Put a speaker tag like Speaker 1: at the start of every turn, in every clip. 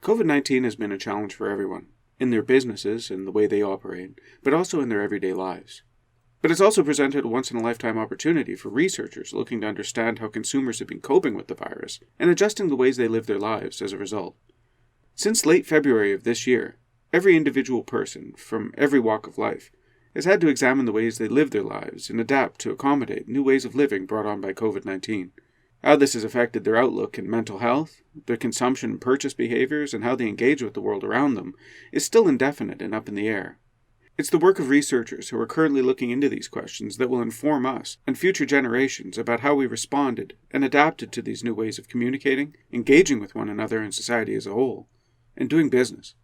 Speaker 1: COVID-19 has been a challenge for everyone, in their businesses and the way they operate, but also in their everyday lives. But it's also presented a once-in-a-lifetime opportunity for researchers looking to understand how consumers have been coping with the virus and adjusting the ways they live their lives as a result. Since late February of this year, every individual person, from every walk of life, has had to examine the ways they live their lives and adapt to accommodate new ways of living brought on by COVID-19. How this has affected their outlook and mental health, their consumption and purchase behaviors, and how they engage with the world around them is still indefinite and up in the air. It's the work of researchers who are currently looking into these questions that will inform us and future generations about how we responded and adapted to these new ways of communicating, engaging with one another and society as a whole, and doing business.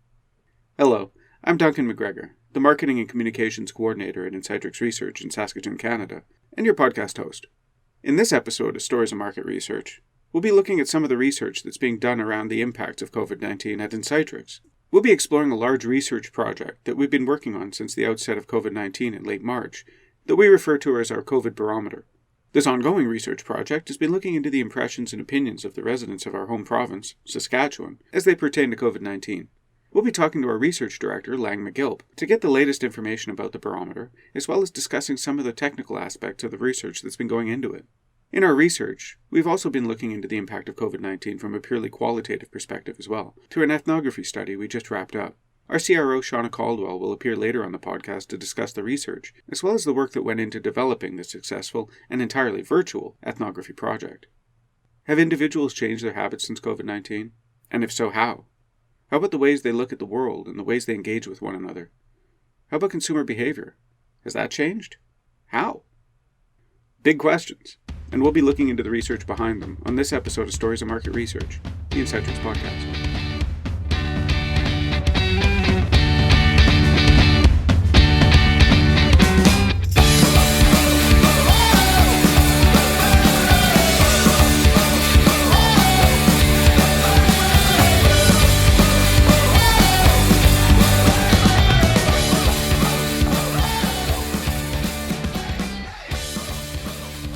Speaker 1: Hello, I'm Duncan McGregor, the Marketing and Communications Coordinator at Insightrix Research in Saskatchewan, Canada, and your podcast host. In this episode of Stories of Market Research, we'll be looking at some of the research that's being done around the impacts of COVID-19 at Insightrix. We'll be exploring a large research project that we've been working on since the outset of COVID-19 in late March, that we refer to as our COVID Barometer. This ongoing research project has been looking into the impressions and opinions of the residents of our home province, Saskatchewan, as they pertain to COVID-19. We'll be talking to our research director, McGilp, to get the latest information about the barometer, as well as discussing some of the technical aspects of the research that's been going into it. In our research, we've also been looking into the impact of COVID-19 from a purely qualitative perspective as well, through an ethnography study we just wrapped up. Our CRO, Shauna Caldwell, will appear later on the podcast to discuss the research, as well as the work that went into developing this successful and entirely virtual ethnography project. Have individuals changed their habits since COVID-19? And if so, how? How about the ways they look at the world and the ways they engage with one another? How about consumer behavior? Has that changed? How? Big questions, and we'll be looking into the research behind them on this episode of Stories of Market Research, the Insightrix podcast.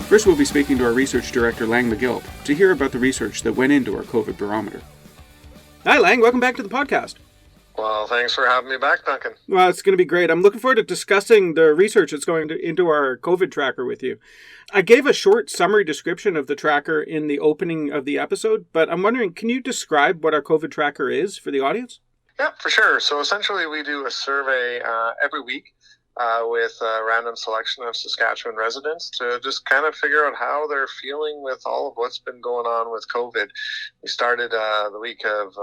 Speaker 1: First, we'll be speaking to our research director, McGilp, to hear about the research that went into our COVID Barometer. Hi, Lang. Welcome back to the podcast.
Speaker 2: Well, thanks for having me back, Duncan.
Speaker 1: Well, it's going to be great. I'm looking forward to discussing the research that's going into our COVID tracker with you. I gave a short summary description of the tracker in the opening of the episode, but I'm wondering, can you describe what our COVID tracker is for the audience?
Speaker 2: Yeah, for sure. So essentially, we do a survey every week with a random selection of Saskatchewan residents to just kind of figure out how they're feeling with all of what's been going on with COVID. We started the week of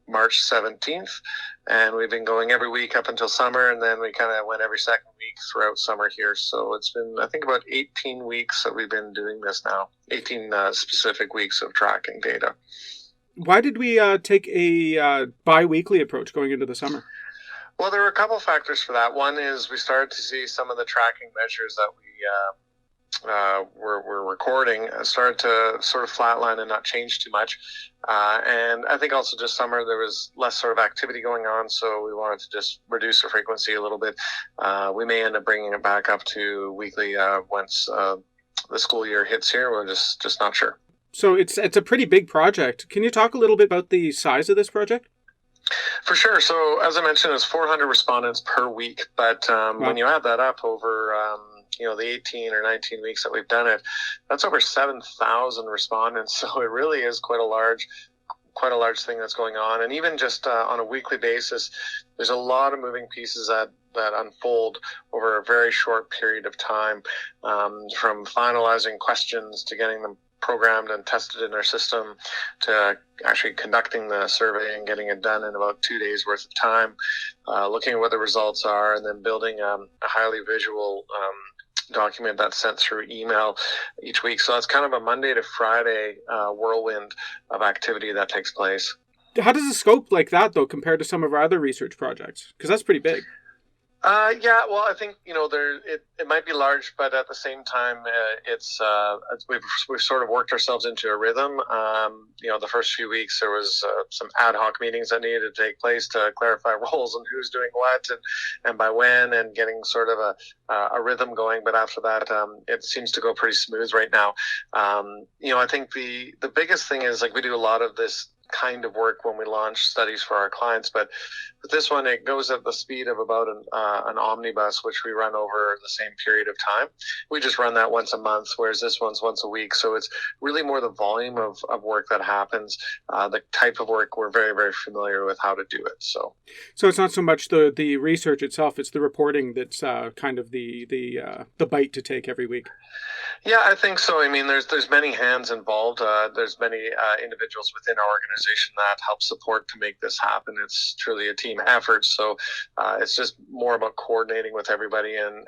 Speaker 2: March 17th, and we've been going every week up until summer, and then we kind of went every second week throughout summer here. So it's been, I think, about 18 weeks that we've been doing this now, 18 specific weeks of tracking data.
Speaker 1: Why did we take a bi-weekly approach going into the summer?
Speaker 2: Well, there were a couple of factors for that. One is we started to see some of the tracking measures that we were recording started to sort of flatline and not change too much. And I think also just summer, there was less sort of activity going on, so we wanted to just reduce the frequency a little bit. We may end up bringing it back up to weekly once the school year hits here. We're just not sure.
Speaker 1: So it's a pretty big project. Can you talk a little bit about the size of this project?
Speaker 2: For sure. So as I mentioned, it's 400 respondents per week. But when you add that up over, the 18 or 19 weeks that we've done it, that's over 7,000 respondents. So it really is quite a large thing that's going on. And even just on a weekly basis, there's a lot of moving pieces that unfold over a very short period of time, from finalizing questions to getting them programmed and tested in our system to actually conducting the survey and getting it done in about 2 days worth of time, looking at what the results are, and then building a highly visual document that's sent through email each week. So it's kind of a Monday to Friday whirlwind of activity that takes place.
Speaker 1: How does a scope like that, though, compare to some of our other research projects? Because that's pretty big.
Speaker 2: Yeah, well, I think, it might be large, but at the same time, we've sort of worked ourselves into a rhythm. The first few weeks, there was some ad hoc meetings that needed to take place to clarify roles and who's doing what and by when, and getting sort of a rhythm going. But after that, it seems to go pretty smooth right now. I think the biggest thing is, like, we do a lot of this kind of work when we launch studies for our clients. But with this one, it goes at the speed of about an omnibus, which we run over the same period of time. We just run that once a month, whereas this one's once a week. So it's really more the volume of work that happens, the type of work. We're very, very familiar with how to do it. So
Speaker 1: it's not so much the research itself; it's the reporting that's kind of the bite to take every week.
Speaker 2: Yeah, I think so. I mean, there's many hands involved. There's many individuals within our organization that help support to make this happen. It's truly a team effort. So it's just more about coordinating with everybody and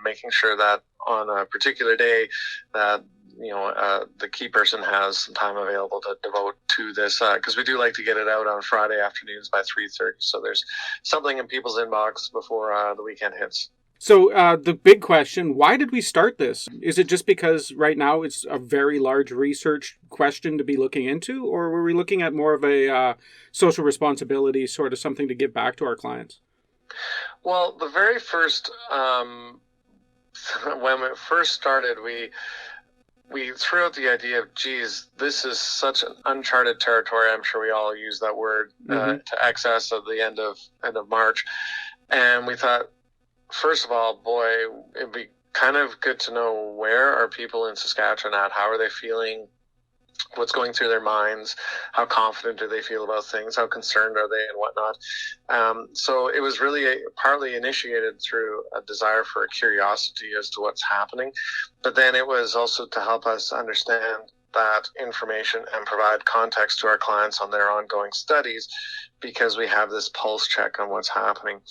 Speaker 2: making sure that on a particular day that the key person has some time available to devote to this, because we do like to get it out on Friday afternoons by 3:30. So there's something in people's inbox before the weekend hits.
Speaker 1: So the big question, why did we start this? Is it just because right now it's a very large research question to be looking into, or were we looking at more of a social responsibility, sort of something to give back to our clients?
Speaker 2: Well, the very first, when it first started, we threw out the idea of, geez, this is such an uncharted territory. I'm sure we all use that word to excess at the end of March. And we thought, first of all, boy, it'd be kind of good to know, where are people in Saskatchewan at? How are they feeling? What's going through their minds? How confident do they feel about things? How concerned are they and whatnot? So it was really partly initiated through a desire for a curiosity as to what's happening. But then it was also to help us understand that information and provide context to our clients on their ongoing studies, because we have this pulse check on what's happening.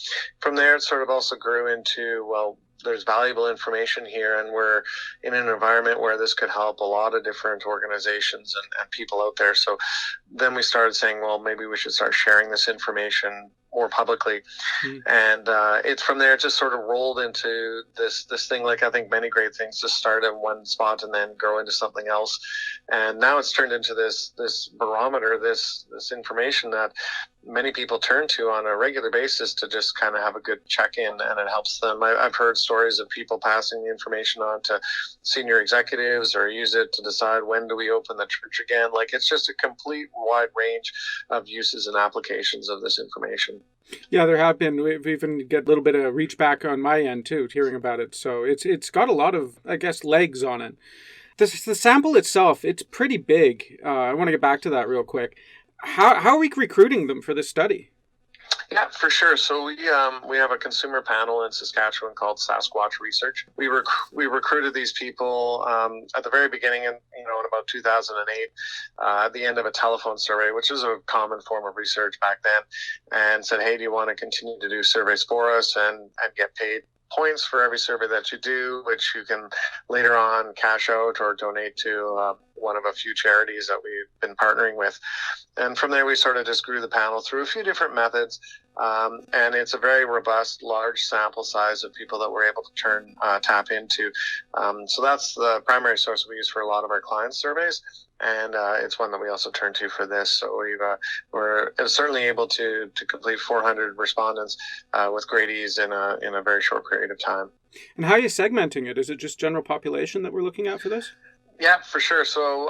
Speaker 2: From there, it sort of also grew into, well, there's valuable information here, and we're in an environment where this could help a lot of different organizations and people out there. So then we started saying, well, maybe we should start sharing this information more publicly. And it's from there, it just sort of rolled into this thing. Like, I think many great things just start in one spot and then grow into something else. And now it's turned into this barometer, this information that many people turn to on a regular basis to just kind of have a good check-in, and it helps them. I've heard stories of people passing the information on to senior executives, or use it to decide when do we open the church again. Like, it's just a complete wide range of uses and applications of this information.
Speaker 1: Yeah, there have been. We've even get a little bit of reach back on my end too, hearing about it. So it's got a lot of, I guess, legs on it. The sample itself, it's pretty big. I want to get back to that real quick. How are we recruiting them for this study?
Speaker 2: Yeah, for sure. So we have a consumer panel in Saskatchewan called Sasquatch Research. We recruited these people at the very beginning, in about 2008, at the end of a telephone survey, which is a common form of research back then, and said, hey, do you want to continue to do surveys for us and get paid points for every survey that you do, which you can later on cash out or donate to one of a few charities that we've been partnering with. And from there, we sort of just grew the panel through a few different methods. And it's a very robust, large sample size of people that we're able to tap into. So that's the primary source we use for a lot of our clients' surveys. And it's one that we also turn to for this. So we're certainly able to complete 400 respondents with great ease in a very short period of time.
Speaker 1: And how are you segmenting it? Is it just general population that we're looking at for this?
Speaker 2: Yeah, for sure. So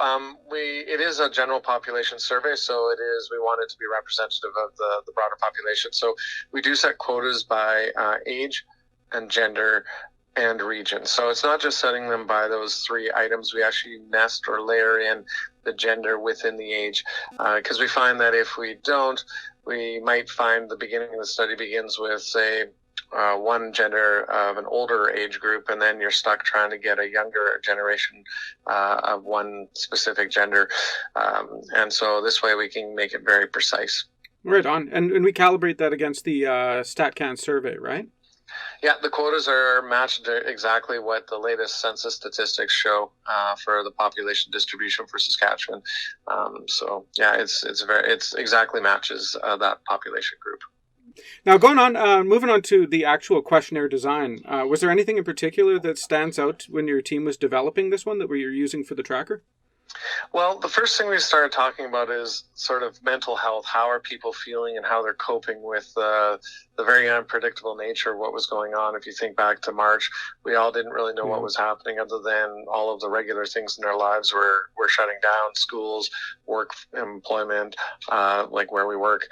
Speaker 2: it is a general population survey. So we want it to be representative of the broader population. So we do set quotas by age and gender and region. So it's not just setting them by those three items. We actually nest or layer in the gender within the age, because we find that if we don't, we might find the beginning of the study begins with, say, one gender of an older age group, and then you're stuck trying to get a younger generation of one specific gender. And so this way we can make it very precise.
Speaker 1: Right on. And we calibrate that against the StatCan survey, right?
Speaker 2: Yeah, the quotas are matched to exactly what the latest census statistics show for the population distribution for Saskatchewan. So yeah, it's exactly matches that population group.
Speaker 1: Now, moving on to the actual questionnaire design, was there anything in particular that stands out when your team was developing this one that we were using for the tracker?
Speaker 2: Well, the first thing we started talking about is sort of mental health. How are people feeling and how they're coping with the the very unpredictable nature of what was going on. If you think back to March, we all didn't really know what was happening, other than all of the regular things in our lives were shutting down: schools, work, employment, like where we work,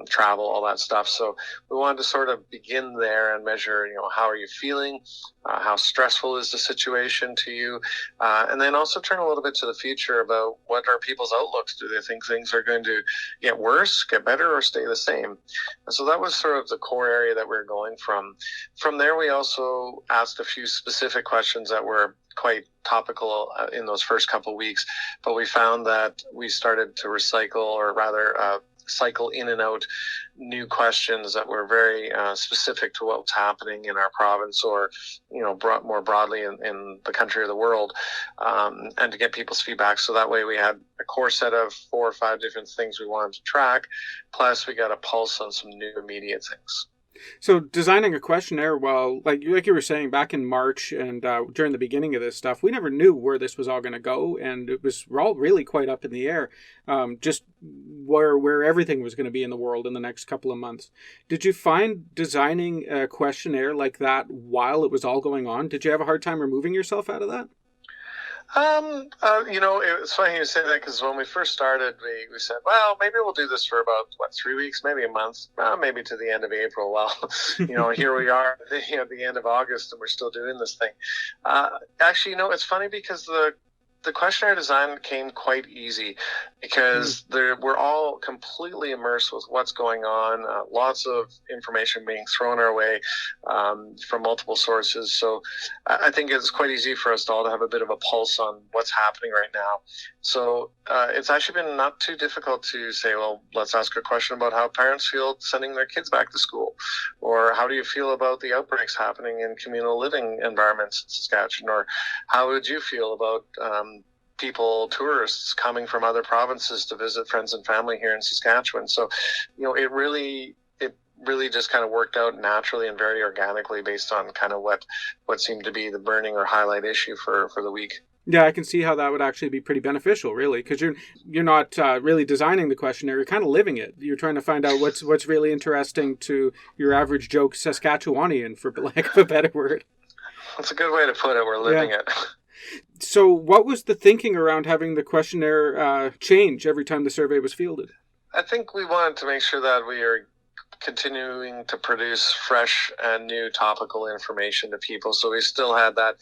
Speaker 2: travel, all that stuff. So we wanted to sort of begin there and measure, how are you feeling? How stressful is the situation to you? And then also turn a little bit to the future about what are people's outlooks. Do they think things are going to get worse, get better, or stay the same? And so that was sort of the core area that we're going from. From there, we also asked a few specific questions that were quite topical in those first couple of weeks, but we found that we started to recycle, or rather cycle in and out new questions that were very specific to what was happening in our province, or more broadly in the country or the world, and to get people's feedback. So that way we had a core set of 4 or 5 different things we wanted to track, plus we got a pulse on some new immediate things.
Speaker 1: So designing a questionnaire, well, like you were saying, back in March and during the beginning of this stuff, we never knew where this was all going to go, and it was all really quite up in the air, just where everything was going to be in the world in the next couple of months. Did you find designing a questionnaire like that while it was all going on? Did you have a hard time removing yourself out of that?
Speaker 2: It's funny you say that, because when we first started, we said, well, maybe we'll do this for about 3 weeks, maybe a month, maybe to the end of April. Well, here we are at the end of August, and we're still doing this thing. Actually, it's funny, because the questionnaire design came quite easy, because we're all completely immersed with what's going on. Lots of information being thrown our way from multiple sources. So I think it's quite easy for us all to have a bit of a pulse on what's happening right now. So it's actually been not too difficult to say, well, let's ask a question about how parents feel sending their kids back to school, or how do you feel about the outbreaks happening in communal living environments in Saskatchewan, or how would you feel about tourists coming from other provinces to visit friends and family here in Saskatchewan. So, it really just kind of worked out naturally and very organically based on kind of what seemed to be the burning or highlight issue for the week.
Speaker 1: Yeah, I can see how that would actually be pretty beneficial, really, because you're not really designing the questionnaire; you're kind of living it. You're trying to find out what's really interesting to your average Joe Saskatchewanian, for lack of a better word.
Speaker 2: That's a good way to put it. We're living it.
Speaker 1: So what was the thinking around having the questionnaire change every time the survey was fielded?
Speaker 2: I think we wanted to make sure that we are continuing to produce fresh and new topical information to people. So we still had that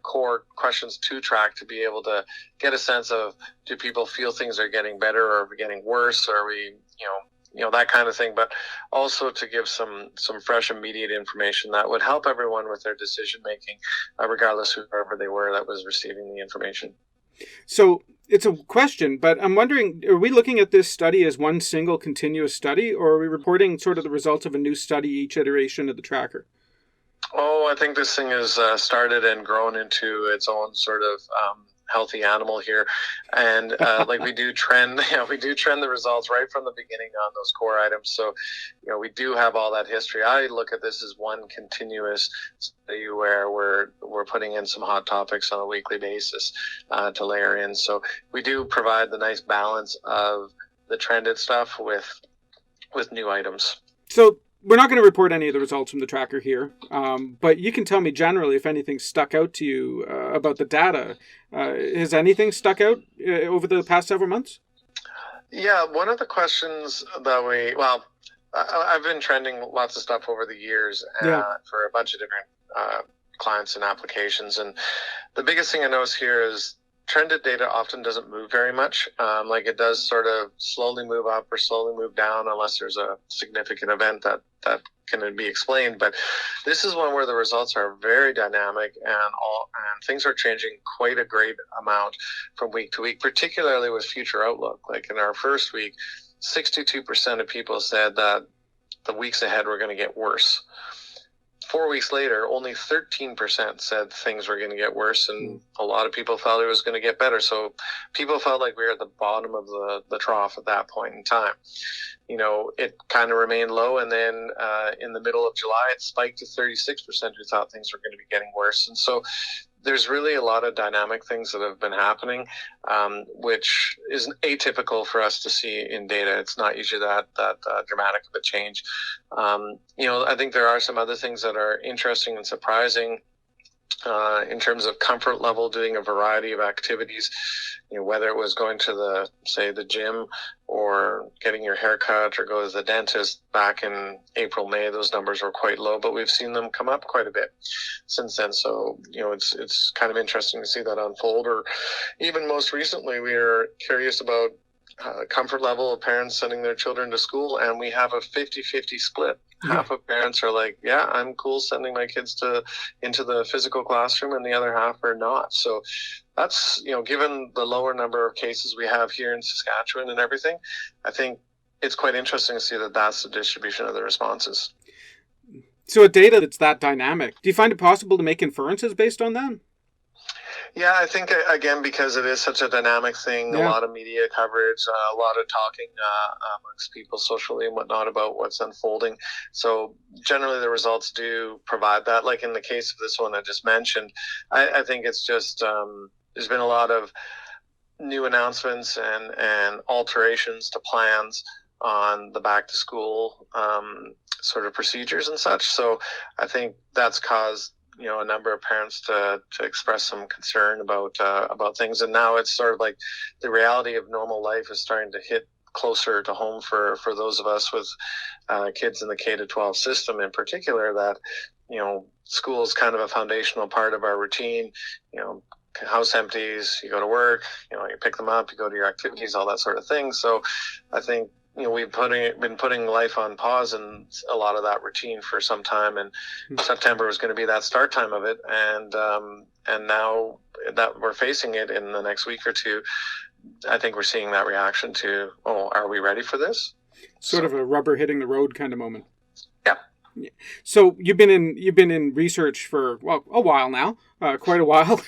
Speaker 2: core questions to track, to be able to get a sense of, do people feel things are getting better or getting worse? Or are we, that kind of thing, but also to give some fresh, immediate information that would help everyone with their decision making, regardless of whoever they were that was receiving the information.
Speaker 1: So it's a question, but I'm wondering, are we looking at this study as one single continuous study, or are we reporting sort of the results of a new study each iteration of the tracker?
Speaker 2: Oh, I think this thing has started and grown into its own sort of healthy animal here, and we do trend the results right from the beginning on those core items. So we do have all that history. I look at this as one continuous study where we're putting in some hot topics on a weekly basis to layer in. So we do provide the nice balance of the trended stuff with new items.
Speaker 1: So we're not going to report any of the results from the tracker here, but you can tell me generally if anything stuck out to you about the data. Has anything stuck out over the past several months?
Speaker 2: Yeah, one of the questions that I've been trending lots of stuff over the years for a bunch of different clients and applications. And the biggest thing I notice here is trended data often doesn't move very much. It does sort of slowly move up or slowly move down unless there's a significant event that can be explained. But this is one where the results are very dynamic and things are changing quite a great amount from week to week, particularly with future outlook. Like in our first week, 62% of people said that the weeks ahead were going to get worse. 4 weeks later, only 13% said things were going to get worse, and a lot of people felt it was going to get better. So people felt like we were at the bottom of the trough at that point in time. It kind of remained low, and then in the middle of July, it spiked to 36% who thought things were going to be getting worse. And so there's really a lot of dynamic things that have been happening, which is atypical for us to see in data. It's not usually that dramatic of a change. I think there are some other things that are interesting and surprising. In terms of comfort level, doing a variety of activities, whether it was going to the gym or getting your hair cut or go to the dentist back in April, May, those numbers were quite low, but we've seen them come up quite a bit since then. So, it's kind of interesting to see that unfold. Or even most recently, we are curious about comfort level of parents sending their children to school, and we have a 50-50 split. Half of parents are like, yeah, I'm cool sending my kids into the physical classroom, and the other half are not. So that's, given the lower number of cases we have here in Saskatchewan and everything, I think it's quite interesting to see that that's the distribution of the responses.
Speaker 1: So a data that's that dynamic, do you find it possible to make inferences based on that?
Speaker 2: Yeah, I think, again, because it is such a dynamic thing, a lot of media coverage, a lot of talking amongst people socially and whatnot about what's unfolding. So generally the results do provide that. Like in the case of this one I just mentioned, I think it's just there's been a lot of new announcements and alterations to plans on the back to school sort of procedures and such. So I think that's caused a number of parents to express some concern about things. And now it's sort of like the reality of normal life is starting to hit closer to home for those of us with kids in the K-12 system in particular, that, school is kind of a foundational part of our routine. House empties, you go to work, you pick them up, you go to your activities, all that sort of thing. So I think, we've been putting life on pause in a lot of that routine for some time, and September was going to be that start time of it. And now that we're facing it in the next week or two, I think we're seeing that reaction to, are we ready for this?
Speaker 1: Sort of a rubber hitting the road kind of moment.
Speaker 2: Yeah.
Speaker 1: So you've been in research for a while now, quite a while.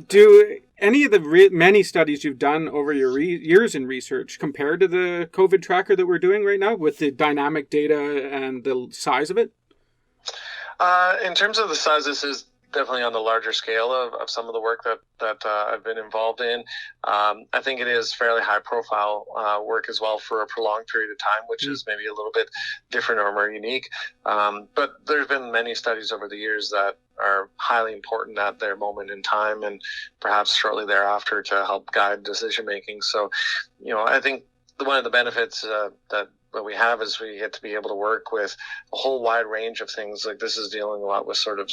Speaker 1: Do any of the many studies you've done over your years in research compare to the COVID tracker that we're doing right now with the dynamic data and the size of it?
Speaker 2: In terms of the size, this is definitely on the larger scale of some of the work that I've been involved in. I think it is fairly high profile work as well for a prolonged period of time, which is maybe a little bit different or more unique. But there's been many studies over the years that are highly important at their moment in time and perhaps shortly thereafter to help guide decision making. So, I think one of the benefits that we have is we get to be able to work with a whole wide range of things. Like this is dealing a lot with sort of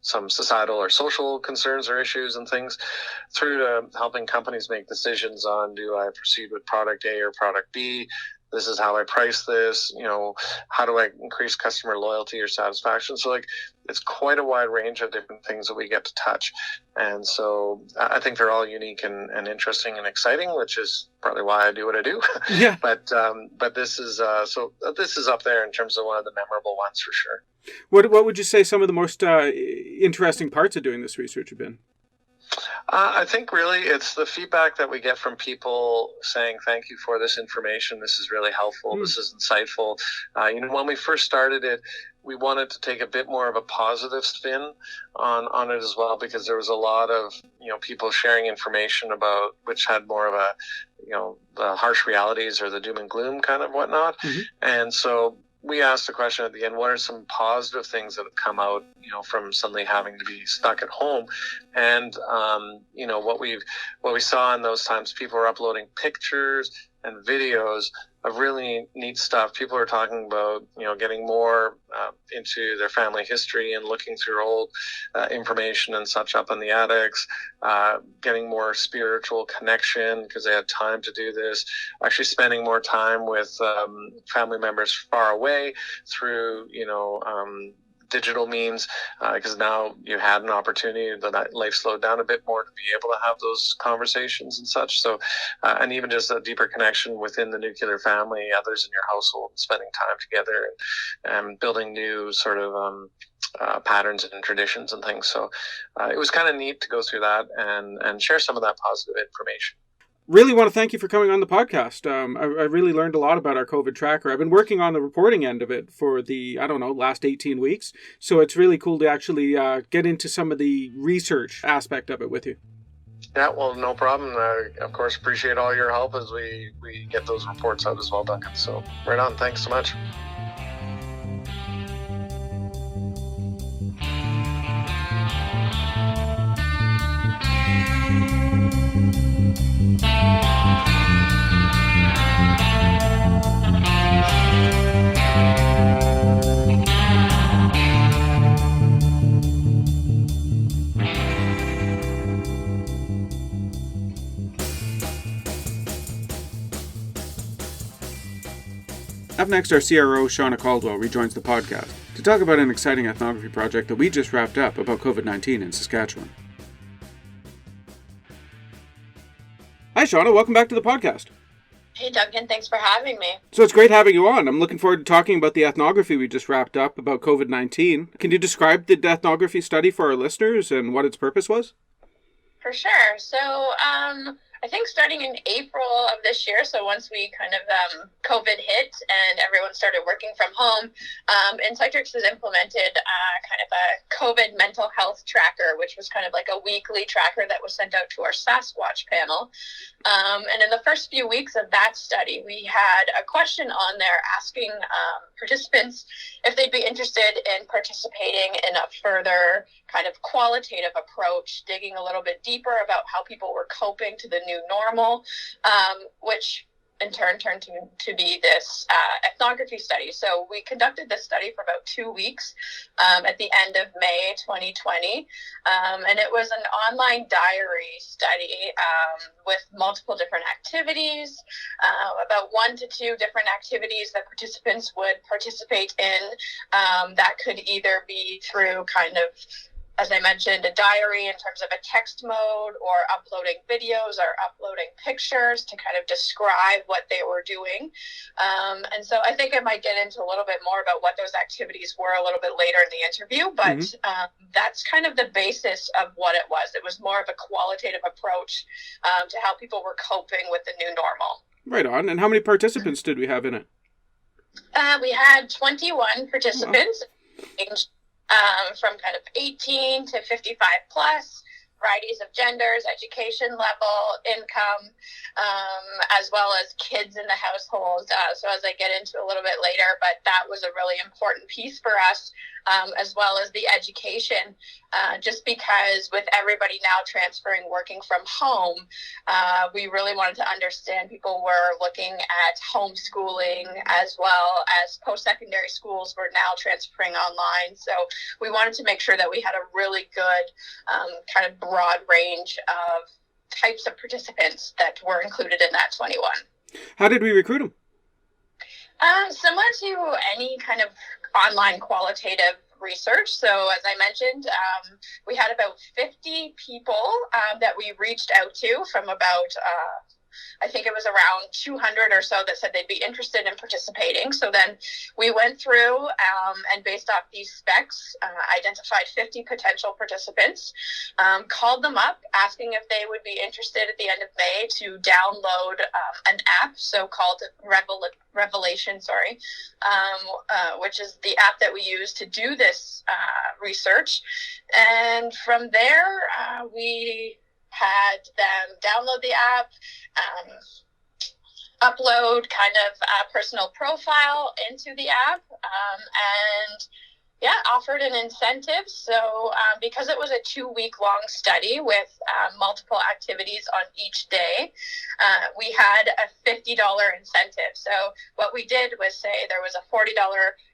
Speaker 2: some societal or social concerns or issues and things, through to helping companies make decisions on, do I proceed with product A or product B? This is how I price this, how do I increase customer loyalty or satisfaction? So it's quite a wide range of different things that we get to touch. And so I think they're all unique and interesting and exciting, which is partly why I do what I do.
Speaker 1: Yeah.
Speaker 2: But this is this is up there in terms of one of the memorable ones for sure.
Speaker 1: What would you say some of the most interesting parts of doing this research have been?
Speaker 2: I think really it's the feedback that we get from people saying, thank you for this information. This is really helpful. This is insightful. When we first started it, we wanted to take a bit more of a positive spin on it as well, because there was a lot of, people sharing information about which had more of a, the harsh realities or the doom and gloom kind of whatnot. Mm-hmm. And so we asked a question at the end, what are some positive things that have come out, from suddenly having to be stuck at home? And, what we saw in those times, people are uploading pictures and videos of really neat stuff. People are talking about, getting more into their family history and looking through old information and such up in the attics, getting more spiritual connection because they had time to do this, actually spending more time with family members far away through, digital means, because now you had an opportunity that life slowed down a bit more to be able to have those conversations and such. So, and even just a deeper connection within the nuclear family, others in your household, spending time together and building new sort of patterns and traditions and things. So it was kind of neat to go through that and share some of that positive information.
Speaker 1: Really want to thank you for coming on the podcast. I really learned a lot about our COVID tracker. I've been working on the reporting end of it for the, last 18 weeks. So it's really cool to actually get into some of the research aspect of it with you.
Speaker 2: Yeah, well, no problem. Of course, appreciate all your help as we get those reports out as well, Duncan. So right on. Thanks so much.
Speaker 1: Up next, our CRO, Shauna Caldwell, rejoins the podcast to talk about an exciting ethnography project that we just wrapped up about COVID-19 in Saskatchewan. Hi, Shauna. Welcome back to the podcast.
Speaker 3: Hey, Duncan. Thanks for having me.
Speaker 1: So it's great having you on. I'm looking forward to talking about the ethnography we just wrapped up about COVID-19. Can you describe the ethnography study for our listeners and what its purpose was?
Speaker 3: For sure. So, I think starting in April of this year, so once we kind of COVID hit and everyone started working from home, Insightrix has implemented kind of a COVID mental health tracker, which was kind of like a weekly tracker that was sent out to our Sasquatch panel. And in the first few weeks of that study, we had a question on there asking participants if they'd be interested in participating in a further kind of qualitative approach, digging a little bit deeper about how people were coping to the new normal, which in turn turned to be this ethnography study. So we conducted this study for about 2 weeks at the end of May 2020, and it was an online diary study with multiple different activities, about 1 to 2 different activities that participants would participate in. That could either be through kind of, as I mentioned, a diary in terms of a text mode, or uploading videos or uploading pictures to kind of describe what they were doing. And so I think I might get into a little bit more about what those activities were a little bit later in the interview, but that's kind of the basis of what it was. It was more of a qualitative approach to how people were coping with the new normal.
Speaker 1: Right on. And how many participants did we have in it?
Speaker 3: We had 21 participants. Wow. From kind of 18 to 55 plus, varieties of genders, education level, income, as well as kids in the household. So as I get into a little bit later, but that was a really important piece for us, as well as the education, just because with everybody now transferring working from home, we really wanted to understand people were looking at homeschooling, as well as post-secondary schools were now transferring online. So we wanted to make sure that we had a really good kind of broad range of types of participants that were included in that 21.
Speaker 1: How did we recruit them?
Speaker 3: Similar to any kind of online qualitative research. So as I mentioned, we had about 50 people that we reached out to from about I think it was around 200 or so that said they'd be interested in participating. So then we went through and based off these specs, identified 50 potential participants, called them up, asking if they would be interested at the end of May to download an app, so-called Revelation, which is the app that we use to do this research. And from there, we had them download the app, upload kind of a personal profile into the app, and offered an incentive. So because it was a 2-week-long study with multiple activities on each day, we had a $50 incentive. So what we did was say there was a $40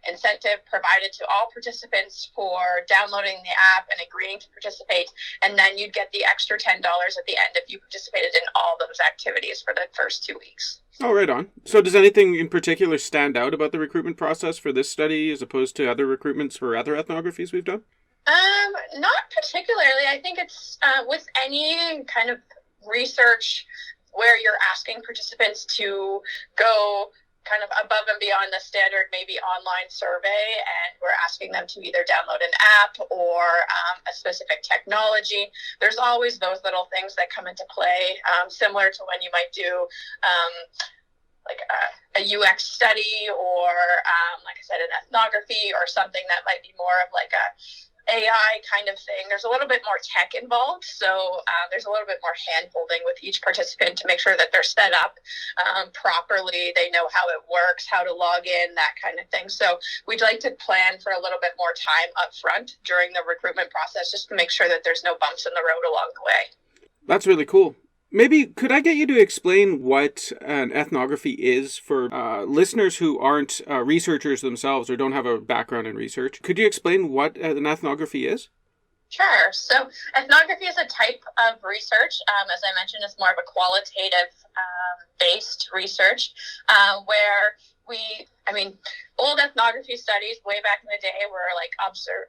Speaker 3: incentive provided to all participants for downloading the app and agreeing to participate, and then you'd get the extra $10 at the end if you participated in all those activities for the first 2 weeks.
Speaker 1: Oh, right on. So does anything in particular stand out about the recruitment process for this study as opposed to other recruitments for other ethnographies we've done?
Speaker 3: Not particularly. I think it's with any kind of research where you're asking participants to go kind of above and beyond the standard maybe online survey, and we're asking them to either download an app or a specific technology. There's always those little things that come into play, similar to when you might do like a UX study or, like I said, an ethnography or something that might be more of like a AI kind of thing. There's a little bit more tech involved, so there's a little bit more hand-holding with each participant to make sure that they're set up properly, they know how it works, how to log in, that kind of thing. So we'd like to plan for a little bit more time up front during the recruitment process, just to make sure that there's no bumps in the road along the way.
Speaker 1: That's really cool. Maybe could I get you to explain what an ethnography is for listeners who aren't researchers themselves or don't have a background in research? Could you explain what an ethnography is?
Speaker 3: Sure. So ethnography is a type of research. As I mentioned, it's more of a qualitative based research where old ethnography studies way back in the day were like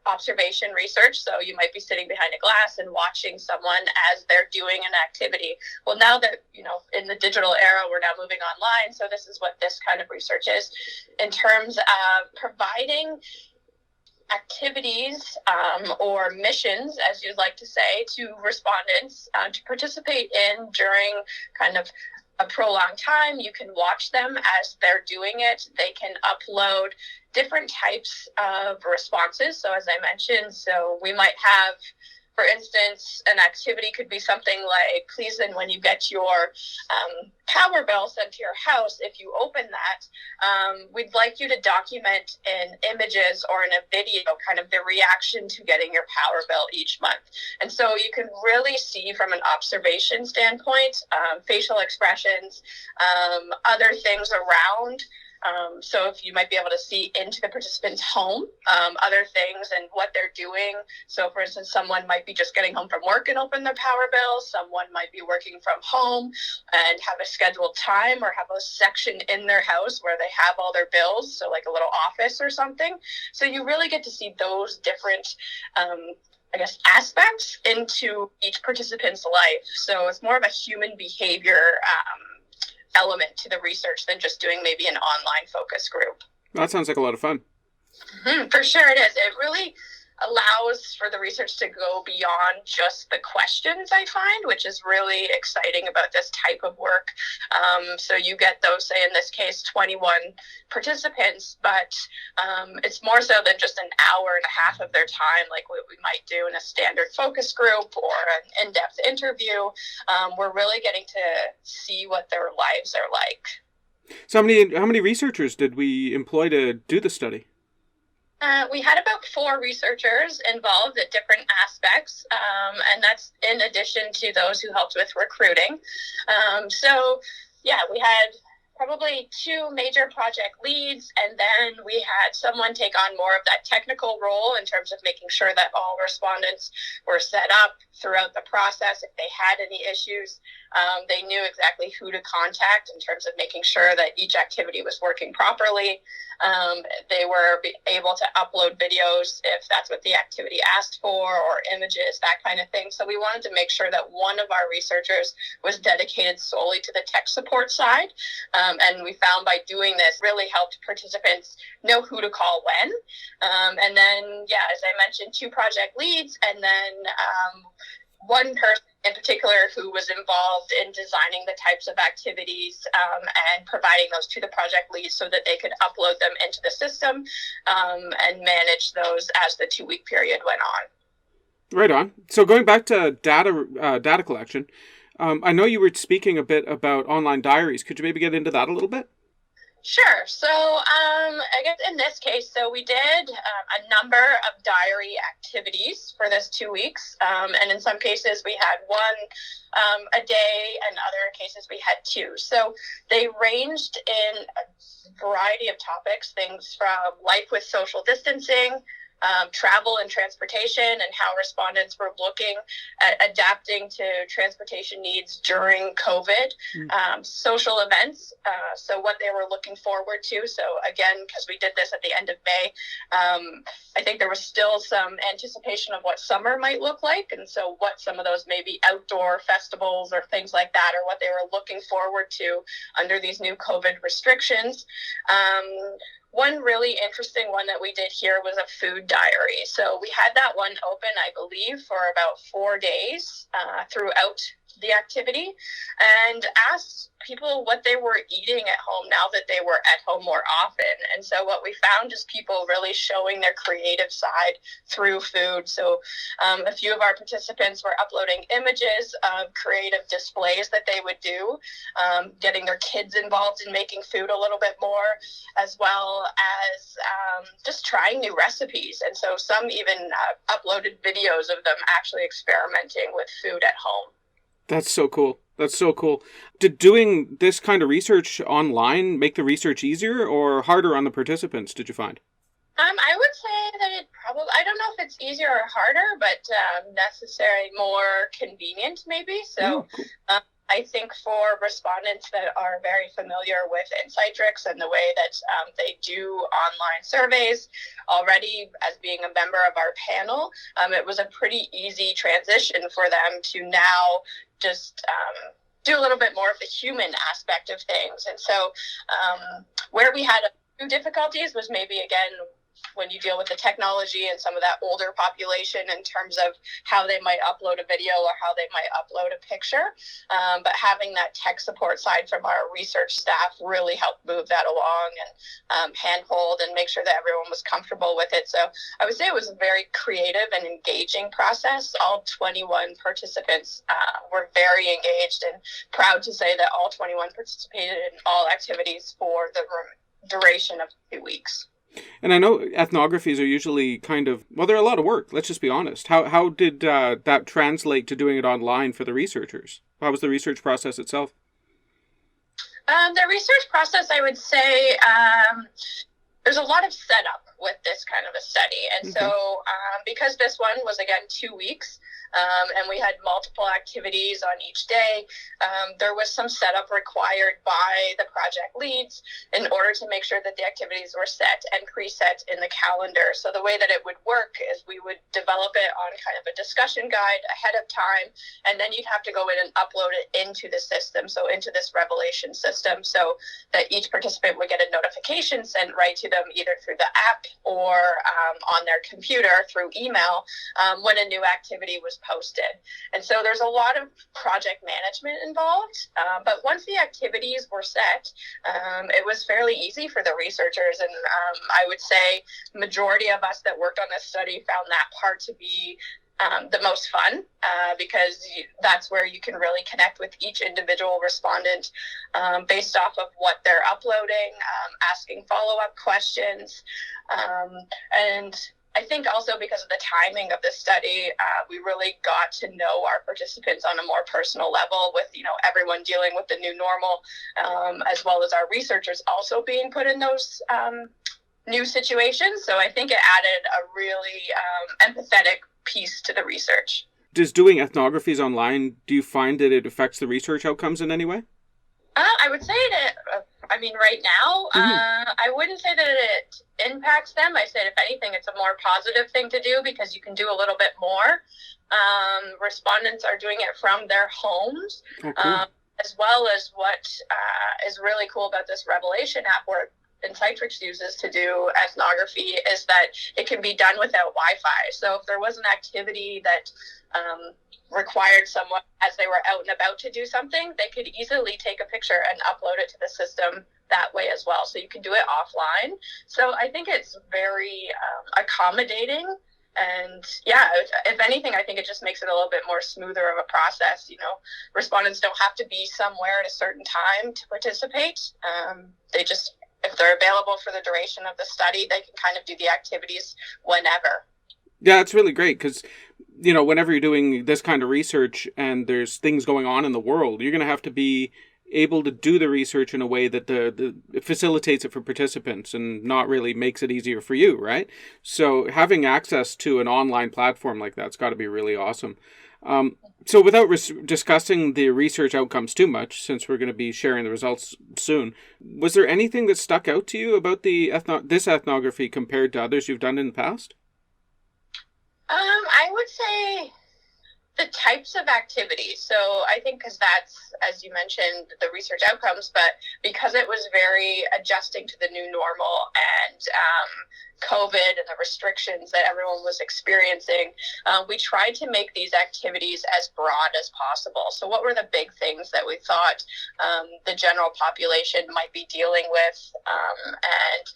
Speaker 3: observation research. So you might be sitting behind a glass and watching someone as they're doing an activity. Well, now that, in the digital era, we're now moving online. So this is what this kind of research is in terms of providing activities or missions, as you'd like to say, to respondents to participate in during kind of a prolonged time. You can watch them as they're doing it. They can upload different types of responses. So as I mentioned, so we might have, for instance, an activity could be something like, please, then when you get your power bill sent to your house, if you open that, we'd like you to document in images or in a video kind of the reaction to getting your power bill each month. And so you can really see from an observation standpoint, facial expressions, other things around. So if you might be able to see into the participant's home, other things and what they're doing. So for instance, someone might be just getting home from work and open their power bill. Someone might be working from home and have a scheduled time or have a section in their house where they have all their bills. So like a little office or something. So you really get to see those different aspects into each participant's life. So it's more of a human behavior element to the research than just doing maybe an online focus group.
Speaker 1: That sounds like a lot of fun.
Speaker 3: For sure it is. It really allows for the research to go beyond just the questions, I find, which is really exciting about this type of work. So you get those, say in this case, 21 participants, but it's more so than just an hour and a half of their time, like what we might do in a standard focus group or an in-depth interview. We're really getting to see what their lives are like.
Speaker 1: So how many researchers did we employ to do the study?
Speaker 3: We had about 4 researchers involved at different aspects, and that's in addition to those who helped with recruiting. We had probably 2 major project leads, and then we had someone take on more of that technical role in terms of making sure that all respondents were set up throughout the process. If they had any issues, they knew exactly who to contact in terms of making sure that each activity was working properly. They were able to upload videos if that's what the activity asked for, or images, that kind of thing. So we wanted to make sure that one of our researchers was dedicated solely to the tech support side. And we found by doing this really helped participants know who to call when. And then, as I mentioned, 2 project leads, and then one person in particular who was involved in designing the types of activities and providing those to the project leads so that they could upload them into the system and manage those as the 2-week period went on.
Speaker 1: Right on. So going back to data collection, I know you were speaking a bit about online diaries. Could you maybe get into that a little bit?
Speaker 3: Sure. So I guess in this case, so we did a number of diary activities for this 2 weeks. And in some cases we had 1 a day, and other cases we had 2. So they ranged in a variety of topics, things from life with social distancing, travel and transportation and how respondents were looking at adapting to transportation needs during COVID, social events, so what they were looking forward to. So again, because we did this at the end of May, I think there was still some anticipation of what summer might look like, and so what some of those maybe outdoor festivals or things like that, or what they were looking forward to under these new COVID restrictions. One really interesting one that we did here was a food diary. So we had that one open, I believe, for about 4 days throughout the activity, and asked people what they were eating at home now that they were at home more often. And so what we found is people really showing their creative side through food. So a few of our participants were uploading images of creative displays that they would do, getting their kids involved in making food a little bit more, as well as just trying new recipes. And so some even uploaded videos of them actually experimenting with food at home.
Speaker 1: That's so cool. That's so cool. Did doing this kind of research online make the research easier or harder on the participants, did you find?
Speaker 3: I would say that it probably, I don't know if it's easier or harder, but necessarily more convenient maybe. So
Speaker 1: cool.
Speaker 3: I think for respondents that are very familiar with Insightrix and the way that they do online surveys already, as being a member of our panel, it was a pretty easy transition for them to now just do a little bit more of the human aspect of things. And so where we had a few difficulties was maybe, again, when you deal with the technology and some of that older population in terms of how they might upload a video or how they might upload a picture. But having that tech support side from our research staff really helped move that along and handhold and make sure that everyone was comfortable with it. So I would say it was a very creative and engaging process. All 21 participants were very engaged, and proud to say that all 21 participated in all activities for the duration of 2 weeks.
Speaker 1: And I know ethnographies are usually they're a lot of work, let's just be honest. How did that translate to doing it online for the researchers? How was the research process itself?
Speaker 3: The research process, I would say, there's a lot of setup with this kind of a study. And so because this one was, again, 2 weeks, and we had multiple activities on each day, there was some setup required by the project leads in order to make sure that the activities were set and preset in the calendar. So the way that it would work is we would develop it on kind of a discussion guide ahead of time, and then you'd have to go in and upload it into the system, so into this Revelation system, so that each participant would get a notification sent right to them either through the app or on their computer through email when a new activity was posted. And so there's a lot of project management involved, but once the activities were set, it was fairly easy for the researchers, and I would say majority of us that worked on this study found that part to be the most fun, because that's where you can really connect with each individual respondent based off of what they're uploading, asking follow-up questions, and I think also because of the timing of the study, we really got to know our participants on a more personal level, with everyone dealing with the new normal, as well as our researchers also being put in those new situations. So I think it added a really empathetic piece to the research.
Speaker 1: Does doing ethnographies online, do you find that it affects the research outcomes in any way?
Speaker 3: I would say that, right now, I wouldn't say that it impacts them. I said, if anything, it's a more positive thing to do because you can do a little bit more. Respondents are doing it from their homes, as well as what is really cool about this Revelation app, where Insightrix uses to do ethnography, is that it can be done without Wi-Fi. So if there was an activity that required someone, as they were out and about, to do something, they could easily take a picture and upload it to the system that way as well. So you can do it offline. So I think it's very accommodating. And yeah, if anything, I think it just makes it a little bit more smoother of a process. Respondents don't have to be somewhere at a certain time to participate. They just, if they're available for the duration of the study, they can kind of do the activities whenever.
Speaker 1: Yeah, it's really great because, whenever you're doing this kind of research and there's things going on in the world, you're going to have to be able to do the research in a way that it facilitates it for participants and not really makes it easier for you, right? So having access to an online platform like that's got to be really awesome. So without discussing the research outcomes too much, since we're going to be sharing the results soon, was there anything that stuck out to you about this ethnography compared to others you've done in the past?
Speaker 3: I would say the types of activities. So I think because that's, as you mentioned, the research outcomes, but because it was very adjusting to the new normal and COVID and the restrictions that everyone was experiencing, we tried to make these activities as broad as possible. So what were the big things that we thought the general population might be dealing with, and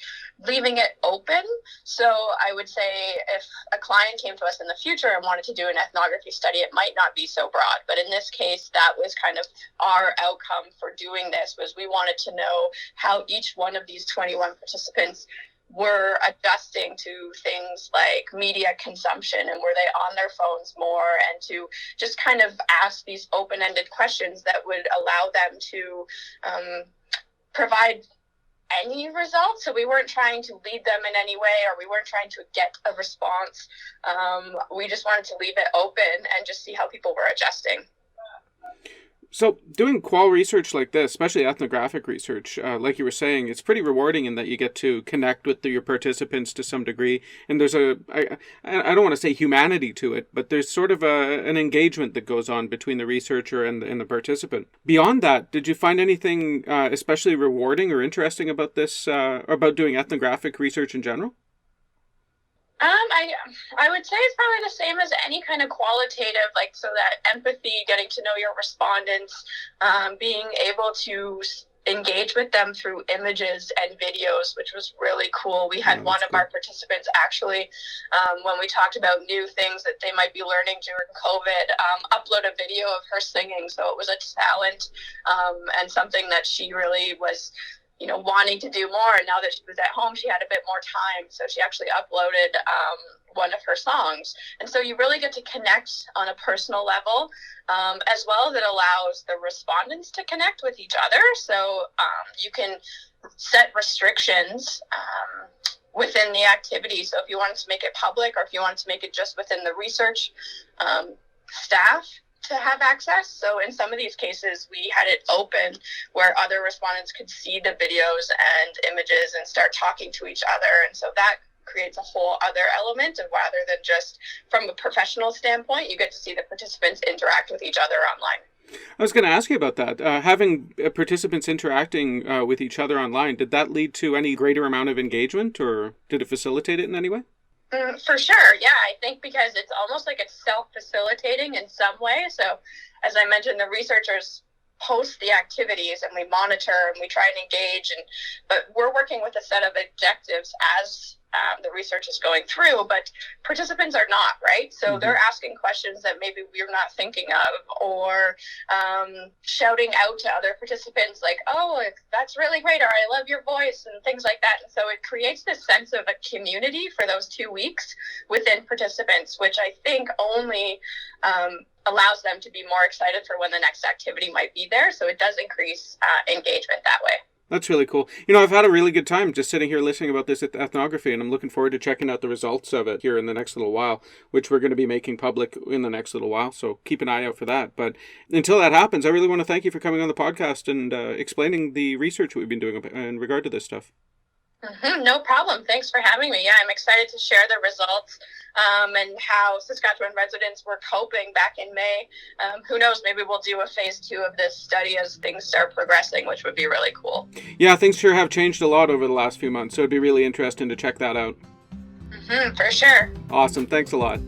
Speaker 3: leaving it open. So I would say if a client came to us in the future and wanted to do an ethnography study, it might not be so broad. But in this case, that was kind of our outcome for doing this, was we wanted to know how each one of these 21 participants were adjusting to things like media consumption, and were they on their phones more, and to just kind of ask these open-ended questions that would allow them to provide any results. So we weren't trying to lead them in any way, or we weren't trying to get a response. We just wanted to leave it open and just see how people were adjusting.
Speaker 1: So doing qual research like this, especially ethnographic research, like you were saying, it's pretty rewarding in that you get to connect with your participants to some degree. And there's I don't want to say humanity to it, but there's sort of an engagement that goes on between the researcher and the participant. Beyond that, did you find anything especially rewarding or interesting about this, about doing ethnographic research in general?
Speaker 3: I would say it's probably the same as any kind of qualitative, like, so that empathy, getting to know your respondents, being able to engage with them through images and videos, which was really cool. We had one of our participants actually, when we talked about new things that they might be learning during COVID, upload a video of her singing. So it was a talent, and something that she really was wanting to do more. And now that she was at home, she had a bit more time. So she actually uploaded one of her songs. And so you really get to connect on a personal level, as well as it allows the respondents to connect with each other. So you can set restrictions within the activity. So if you wanted to make it public, or if you wanted to make it just within the research staff to have access. So in some of these cases, we had it open where other respondents could see the videos and images and start talking to each other. And so that creates a whole other element of, rather than just from a professional standpoint, you get to see the participants interact with each other online.
Speaker 1: I was going to ask you about that. Having participants interacting with each other online, did that lead to any greater amount of engagement, or did it facilitate it in any way?
Speaker 3: For sure, yeah. I think because it's almost like it's self-facilitating in some way. So as I mentioned, the researchers post the activities and we monitor and we try and engage, but we're working with a set of objectives as the research is going through, but participants are not, right? So they're asking questions that maybe we're not thinking of, or shouting out to other participants like, oh, that's really great, or I love your voice, and things like that. And so it creates this sense of a community for those 2 weeks within participants, which I think only allows them to be more excited for when the next activity might be there. So it does increase engagement that way.
Speaker 1: That's really cool. I've had a really good time just sitting here listening about this ethnography, and I'm looking forward to checking out the results of it here in the next little while, which we're going to be making public in the next little while. So keep an eye out for that. But until that happens, I really want to thank you for coming on the podcast and explaining the research we've been doing in regard to this stuff.
Speaker 3: No problem. Thanks for having me. Yeah, I'm excited to share the results and how Saskatchewan residents were coping back in May. Who knows, maybe we'll do a phase 2 of this study as things start progressing, which would be really cool.
Speaker 1: Yeah, things sure have changed a lot over the last few months, so it'd be really interesting to check that out.
Speaker 3: For sure.
Speaker 1: Awesome. Thanks a lot.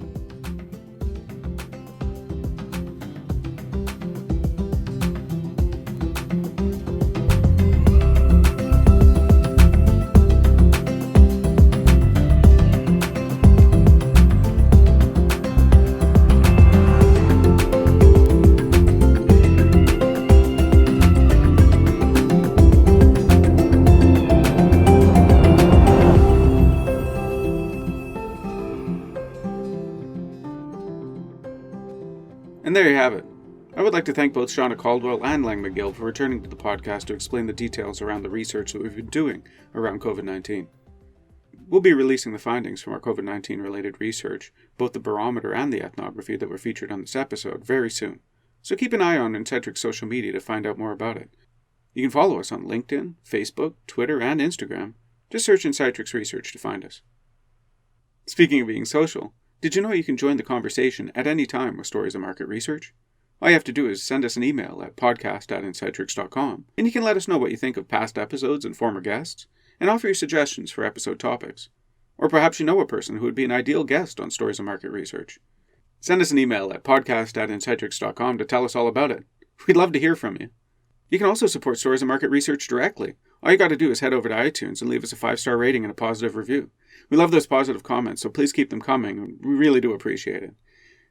Speaker 1: And there you have it. I would like to thank both Shauna Caldwell and Lang McGilp for returning to the podcast to explain the details around the research that we've been doing around COVID-19. We'll be releasing the findings from our COVID-19 related research, both the barometer and the ethnography that were featured on this episode, very soon. So keep an eye on Insightrix social media to find out more about it. You can follow us on LinkedIn, Facebook, Twitter, and Instagram. Just search Insightrix Research to find us. Speaking of being social, did you know you can join the conversation at any time with Stories of Market Research? All you have to do is send us an email at podcast@insightrix.com, and you can let us know what you think of past episodes and former guests, and offer your suggestions for episode topics. Or perhaps you know a person who would be an ideal guest on Stories of Market Research. Send us an email at podcast@insightrix.com to tell us all about it. We'd love to hear from you. You can also support Stories of Market Research directly. All you got to do is head over to iTunes and leave us a 5-star rating and a positive review. We love those positive comments, so please keep them coming. We really do appreciate it.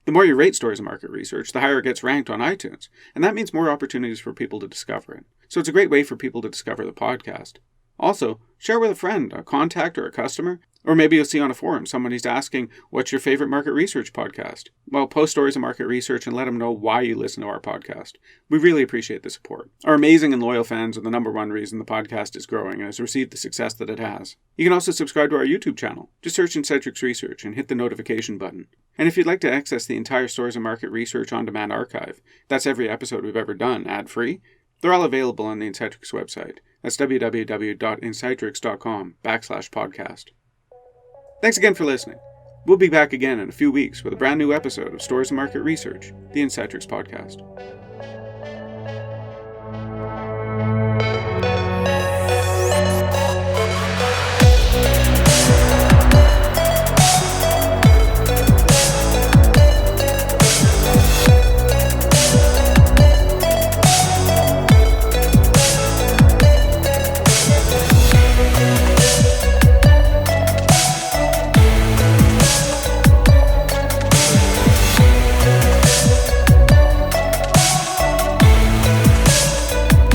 Speaker 1: The more you rate Stories of Market Research, the higher it gets ranked on iTunes, and that means more opportunities for people to discover it. So it's a great way for people to discover the podcast. Also, share with a friend, a contact, or a customer. Or maybe you'll see on a forum somebody's asking, what's your favorite market research podcast? Well, post Stories of Market Research and let them know why you listen to our podcast. We really appreciate the support. Our amazing and loyal fans are the number one reason the podcast is growing and has received the success that it has. You can also subscribe to our YouTube channel. Just search Insightrix Research and hit the notification button. And if you'd like to access the entire Stories of Market Research on-demand archive, that's every episode we've ever done, ad-free, they're all available on the Insightrix website. That's www.insightrix.com/podcast. Thanks again for listening. We'll be back again in a few weeks with a brand new episode of Stories of Market Research, the Insightrix podcast.